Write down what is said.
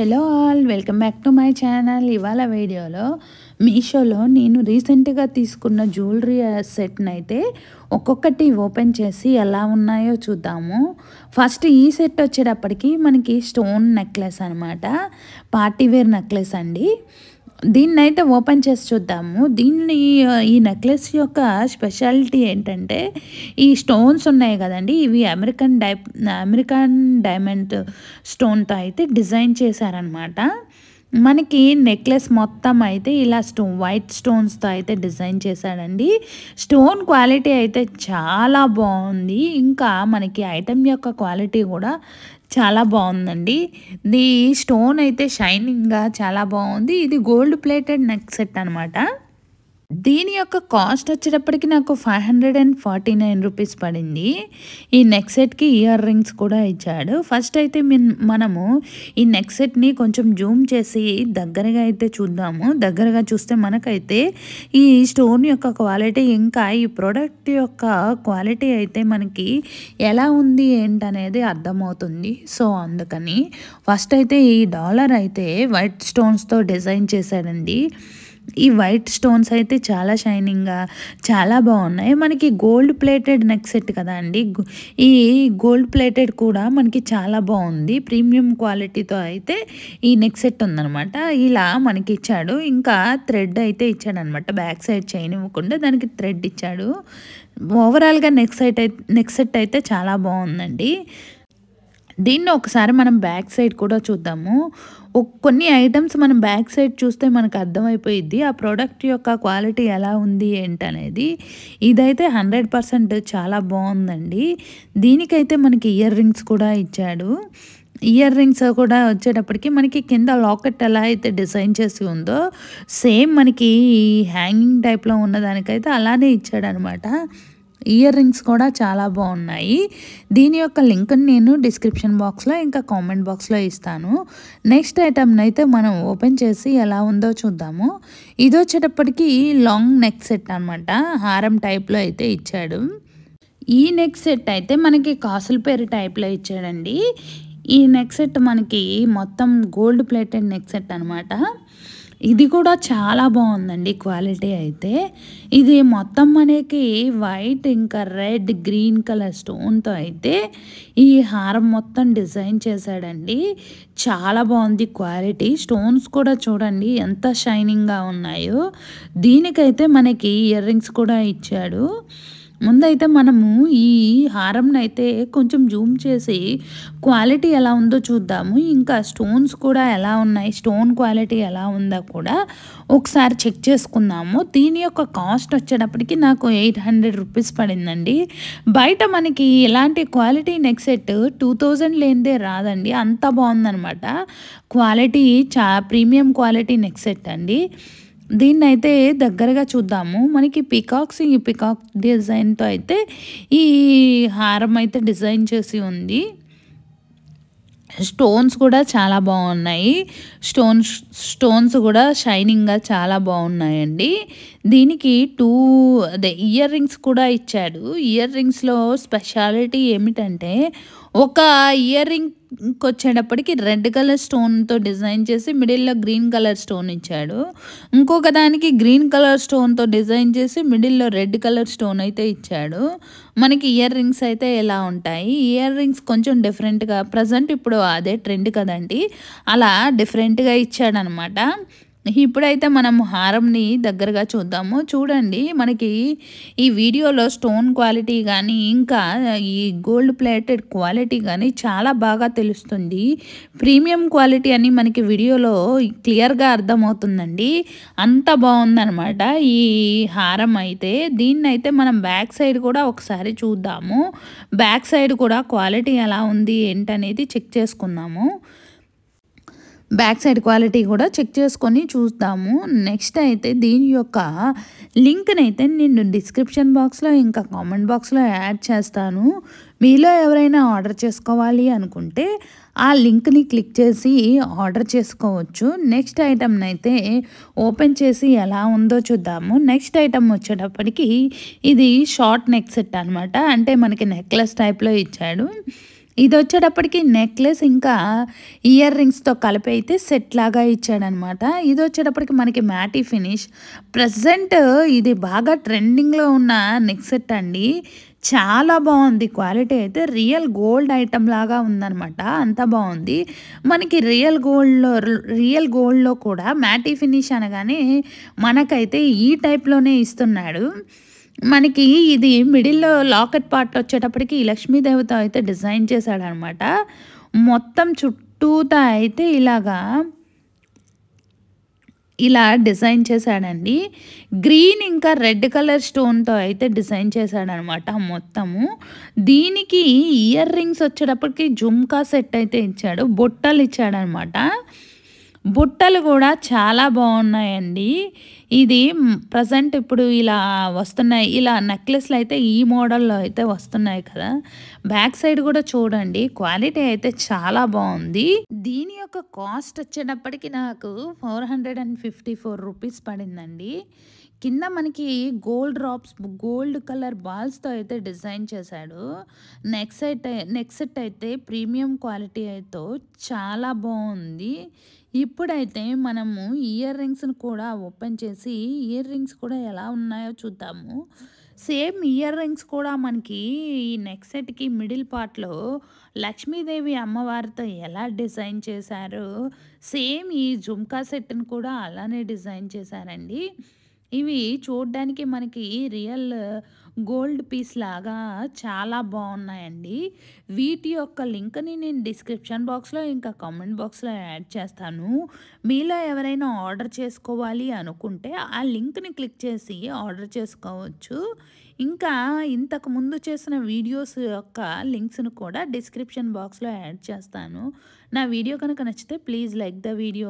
Hello all, welcome back to my channel. ఇవాళ వీడియోలో మీషోలో నేను రీసెంట్గా తీసుకున్న జ్యువెలరీ సెట్ని అయితే ఒక్కొక్కటి ఓపెన్ చేసి ఎలా ఉన్నాయో చూద్దాము. ఫస్ట్ ఈ సెట్ వచ్చేటప్పటికి మనకి స్టోన్ నెక్లెస్ అనమాట, పార్టీవేర్ నెక్లెస్ అండి. దీన్ని అయితే ఓపెన్ చేసి చూద్దాము. ఈ నెక్లెస్ యొక్క స్పెషాలిటీ ఏంటంటే ఈ స్టోన్స్ ఉన్నాయి కదండి, ఇవి అమెరికన్ డైమండ్ స్టోన్తో అయితే డిజైన్ చేశారనమాట. మనకి నెక్లెస్ మొత్తం అయితే ఇలా వైట్ స్టోన్స్తో అయితే డిజైన్ చేశాడండి. స్టోన్ క్వాలిటీ అయితే చాలా బాగుంది. ఇంకా మనకి ఐటెం యొక్క క్వాలిటీ కూడా చాలా బాగుందండి. ఈ స్టోన్ అయితే షైనింగ్గా చాలా బాగుంది. ఇది గోల్డ్ ప్లేటెడ్ నెక్ సెట్ అనమాట. దీని యొక్క కాస్ట్ వచ్చేటప్పటికి నాకు 549 రూపీస్ పడింది. ఈ నెక్ సెట్కి ఇయర్ రింగ్స్ కూడా ఇచ్చాడు. ఫస్ట్ అయితే మనము ఈ నెక్ సెట్ని కొంచెం జూమ్ చేసి దగ్గరగా అయితే చూద్దాము. దగ్గరగా చూస్తే మనకైతే ఈ స్టోన్ యొక్క క్వాలిటీ, ఇంకా ఈ ప్రోడక్ట్ యొక్క క్వాలిటీ అయితే మనకి ఎలా ఉంది ఏంటనేది అర్థమవుతుంది. సో అందుకని ఫస్ట్ అయితే ఈ డాలర్ అయితే వైట్ స్టోన్స్తో డిజైన్ చేశాడండి. ఈ వైట్ స్టోన్స్ అయితే చాలా షైనింగ్గా చాలా బాగున్నాయి. మనకి గోల్డ్ ప్లేటెడ్ నెక్ సెట్ కదా అండి, ఈ గోల్డ్ ప్లేటెడ్ కూడా మనకి చాలా బాగుంది. ప్రీమియం క్వాలిటీతో అయితే ఈ నెక్ సెట్ ఉందనమాట. ఇలా మనకి ఇచ్చాడు. ఇంకా థ్రెడ్ అయితే ఇచ్చాడు అనమాట. బ్యాక్ సైడ్ చైన్ ఇవ్వకుండా దానికి థ్రెడ్ ఇచ్చాడు. ఓవరాల్గా నెక్ సెట్ అయితే చాలా బాగుందండి. దీన్ని ఒకసారి మనం బ్యాక్ సైడ్ కూడా చూద్దాము. కొన్ని ఐటమ్స్ మనం బ్యాక్ సైడ్ చూస్తే మనకు అర్థమైపోయిద్ది ఆ ప్రోడక్ట్ యొక్క క్వాలిటీ ఎలా ఉంది ఏంటనేది. ఇదైతే 100% చాలా బాగుందండి. దీనికైతే మనకి ఇయర్ రింగ్స్ కూడా ఇచ్చాడు. ఇయర్ రింగ్స్ కూడా వచ్చేటప్పటికి మనకి కింద లాకెట్ ఎలా అయితే డిజైన్ చేసి ఉందో సేమ్ మనకి ఈ హ్యాంగింగ్ టైప్లో ఉన్నదానికైతే అలానే ఇచ్చాడు అనమాట. ఇయర్ రింగ్స్ కూడా చాలా బాగున్నాయి. దీని యొక్క లింక్ని నేను డిస్క్రిప్షన్ బాక్స్లో ఇంకా కామెంట్ బాక్స్లో ఇస్తాను. నెక్స్ట్ ఐటమ్ని అయితే మనం ఓపెన్ చేసి ఎలా ఉందో చూద్దాము. ఇది వచ్చేటప్పటికి లాంగ్ నెక్ సెట్ అనమాట. హారం టైప్లో అయితే ఇచ్చాడు. ఈ నెక్ సెట్ అయితే మనకి కాసుల పేరు టైప్లో ఇచ్చాడండి. ఈ నెక్ సెట్ మనకి మొత్తం గోల్డ్ ప్లేటెడ్ నెక్ సెట్ అనమాట. ఇది కూడా చాలా బాగుందండి క్వాలిటీ అయితే. ఇది మొత్తం మనకి వైట్ ఇంకా రెడ్ గ్రీన్ కలర్ స్టోన్తో అయితే ఈ హారం మొత్తం డిజైన్ చేశాడండి. చాలా బాగుంది క్వాలిటీ. స్టోన్స్ కూడా చూడండి ఎంత షైనింగ్గా ఉన్నాయో. దీనికైతే మనకి ఇయర్ రింగ్స్ కూడా ఇచ్చాడు. ముందైతే మనము ఈ హారంని అయితే కొంచెం జూమ్ చేసి క్వాలిటీ ఎలా ఉందో చూద్దాము. ఇంకా స్టోన్స్ కూడా ఎలా ఉన్నాయి, స్టోన్ క్వాలిటీ ఎలా ఉందో కూడా ఒకసారి చెక్ చేసుకుందాము. దీని యొక్క కాస్ట్ వచ్చేటప్పటికి నాకు 800 రూపీస్ పడిందండి. బయట మనకి ఇలాంటి క్వాలిటీ నెక్ సెట్ 2000 లేనిదే రాదండి. అంత బాగుందనమాట quality. Premium quality neck set అండి. దీన్ని అయితే దగ్గరగా చూద్దాము. మనకి ఈ పికాక్ డిజైన్తో అయితే ఈ హారం అయితే డిజైన్ చేసి ఉంది. స్టోన్స్ కూడా చాలా బాగున్నాయి. స్టోన్స్ కూడా షైనింగ్గా చాలా బాగున్నాయండి. దీనికి ఇయర్ రింగ్స్ కూడా ఇచ్చాడు. ఇయర్ రింగ్స్లో స్పెషాలిటీ ఏమిటంటే ఒక ఇయర్ రింగ్ వచ్చేటప్పటికి రెడ్ కలర్ స్టోన్తో డిజైన్ చేసి మిడిల్లో గ్రీన్ కలర్ స్టోన్ ఇచ్చాడు. ఇంకొక దానికి గ్రీన్ కలర్ స్టోన్తో డిజైన్ చేసి మిడిల్లో రెడ్ కలర్ స్టోన్ అయితే ఇచ్చాడు. మనకి ఇయర్ రింగ్స్ అయితే ఎలా ఉంటాయి, ఇయర్ రింగ్స్ కొంచెం డిఫరెంట్గా, ప్రజెంట్ ఇప్పుడు అదే ట్రెండ్ కదండి, అలా డిఫరెంట్గా ఇచ్చాడనమాట. ఇప్పుడైతే మనం హారంని దగ్గరగా చూద్దాము. చూడండి, మనకి ఈ వీడియోలో స్టోన్ క్వాలిటీ కానీ ఇంకా ఈ గోల్డ్ ప్లేటెడ్ క్వాలిటీ కానీ చాలా బాగా తెలుస్తుంది. ప్రీమియం క్వాలిటీ అని మనకి వీడియోలో క్లియర్గా అర్థమవుతుందండి. అంత బాగుందనమాట ఈ హారం అయితే. దీన్నైతే మనం బ్యాక్ సైడ్ కూడా ఒకసారి చూద్దాము. బ్యాక్ సైడ్ కూడా క్వాలిటీ ఎలా ఉంది ఏంటనేది చెక్ చేసుకుందాము. బ్యాక్ సైడ్ క్వాలిటీ కూడా చెక్ చేసుకొని చూద్దాము. నెక్స్ట్ అయితే దీని యొక్క లింక్ని అయితే నేను డిస్క్రిప్షన్ బాక్స్లో ఇంకా కామెంట్ బాక్స్లో యాడ్ చేస్తాను. మీలో ఎవరైనా ఆర్డర్ చేసుకోవాలి అనుకుంటే ఆ లింక్ని క్లిక్ చేసి ఆర్డర్ చేసుకోవచ్చు. నెక్స్ట్ ఐటమ్ని అయితే ఓపెన్ చేసి ఎలా ఉందో చూద్దాము. నెక్స్ట్ ఐటమ్ వచ్చేటప్పటికి ఇది షార్ట్ నెక్ సెట్ అనమాట. అంటే మనకి నెక్లెస్ టైప్లో ఇచ్చాడు. ఇది వచ్చేటప్పటికి నెక్లెస్ ఇంకా ఇయర్ రింగ్స్తో కలిపి అయితే సెట్ లాగా ఇచ్చాడనమాట. ఇది వచ్చేటప్పటికి మనకి మ్యాటీ ఫినిష్. ప్రజెంట్ ఇది బాగా ట్రెండింగ్లో ఉన్న నెక్ సెట్ అండి. చాలా బాగుంది. క్వాలిటీ అయితే రియల్ గోల్డ్ ఐటమ్ లాగా ఉందనమాట. అంత బాగుంది. మనకి రియల్ గోల్డ్లో కూడా మ్యాటీ ఫినిష్ అనగానే మనకైతే ఈ టైప్లోనే ఇస్తున్నాడు. మనకి ఇది మిడిల్‌లో లాకెట్ పార్ట్ వచ్చేటప్పటికి లక్ష్మీదేవితో అయితే డిజైన్ చేశాడనమాట. మొత్తం చుట్టూతా అయితే ఇలా డిజైన్ చేశాడండి. గ్రీన్ ఇంకా రెడ్ కలర్ స్టోన్‌తో అయితే డిజైన్ చేశాడనమాట మొత్తము. దీనికి ఇయర్ రింగ్స్ వచ్చేటప్పటికి జుమ్కా సెట్ అయితే ఇచ్చాడు. బుట్టలు ఇచ్చాడనమాట. బుట్టలు కూడా చాలా బాగున్నాయండి. ఇది ప్రజెంట్ ఇప్పుడు ఇలా వస్తున్నాయి. ఇలా నెక్లెస్‌లు అయితే ఈ మోడల్‌లో అయితే వస్తున్నాయి కదా! బ్యాక్ సైడ్ కూడా చూడండి. క్వాలిటీ అయితే చాలా బాగుంది. దీని యొక్క కాస్ట్ వచ్చేటప్పటికి నాకు 454 రూపీస్ పడిందండి. కింద మనకి గోల్డ్ కలర్ బాల్స్‌తో అయితే డిజైన్ చేశాడు. నెక్ సెట్ అయితే ప్రీమియం క్వాలిటీ అయితే చాలా బాగుంది. ఇప్పుడైతే మనము ఇయర్ రింగ్స్‌ని కూడా ఓపెన్ చేసి ఇయర్ రింగ్స్ కూడా ఎలా ఉన్నాయో చూద్దాము. సేమ్ ఇయర్ రింగ్స్ కూడా మనకి ఈ నెక్ సెట్‌కి మిడిల్ పార్ట్‌లో లక్ష్మీదేవి అమ్మవారితో ఎలా డిజైన్ చేశారో సేమ్ ఈ జుమ్కా సెట్‌ని కూడా అలానే డిజైన్ చేశారండి. ఇవి చూడ్డానికి మనకి రియల్ గోల్డ్ పీస్ లాగా చాలా బాగున్నాయండి. వీటి యొక్క లింక్‌ని నేను డిస్క్రిప్షన్ బాక్స్‌లో ఇంకా కామెంట్ బాక్స్‌లో యాడ్ చేస్తాను. మీలో ఎవరైనా ఆర్డర్ చేసుకోవాలి అనుకుంటే ఆ లింక్‌ని క్లిక్ చేసి ఆర్డర్ చేసుకోవచ్చు. ఇంకా ఇంతకు ముందు చేసిన వీడియోస్ యొక్క లింక్స్‌ను కూడా డిస్క్రిప్షన్ బాక్స్‌లో యాడ్ చేస్తాను. నా వీడియో కనుక నచ్చితే ప్లీజ్ లైక్ ద వీడియో.